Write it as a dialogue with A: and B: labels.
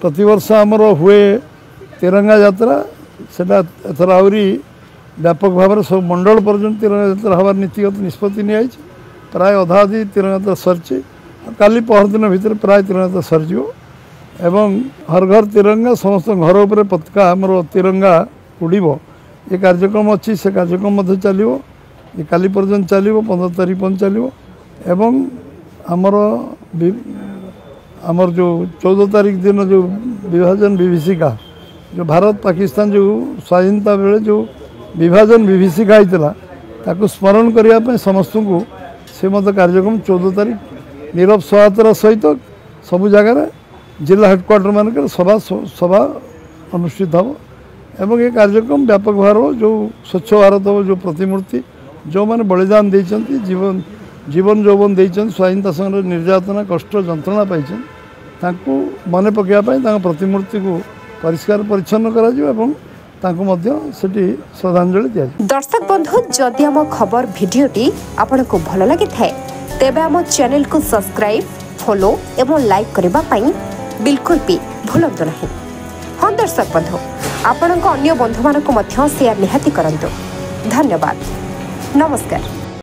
A: प्रतिवर्ष आमर हुए तिरंगा यात्रा सेटा एथर आहरी व्यापक भाव में सब मंडल पर्यटन तिरंगा यात्रा हमार नीतिगत निष्पत्ति नि प्राय अधा अधि तिरंगा यात्रा सरची काली पहर दिन भितर प्राय तिरंगा यात्रा सरजिव एवं हर घर तिरंगा समस्त घर उपर पताका आमर तिरंगा उड़ब ये कार्यक्रम अच्छी से कार्यक्रम चलो ये काली पर्यटन चलो 15 तारीख पर्यटन चलो एवं आमर जो 14 तारीख दिन जो विभाजन विभीषिका जो भारत पाकिस्तान जो स्वाधीनता बेले जो विभाजन विभीषिका होता ताकू स्मरण करने समस्त को से मत कार्यक्रम 14 तारीख नीरव सहायतार सहित सबु जगार जिला हेडक्वार्टर मानक सभा अनुष्ठित हम एवं ये कार्यक्रम व्यापक भाव जो स्वच्छ भारत जो प्रतिमूर्ति जो मैंने बलिदान देते जीवन यौवन देते स्वाधीनता समय निर्यातना कष्ट जंत्रणा पाई मन पकड़ा प्रतिमूर्ति को परिष्कार परिच्छन्न करा श्रद्धांजलि दिया।
B: दर्शक बंधु जदि आम खबर भिडियोटी आपन को भल लगी थाए तेबे आम चैनल को सब्सक्राइब फॉलो एवं लाइक करबा पई बिल्कुल भी भूलंतु नहीं। हाँ दर्शक बंधु आपण अन्य बंधु मानक शेयर निहाती करंतु। धन्यवाद। नमस्कार।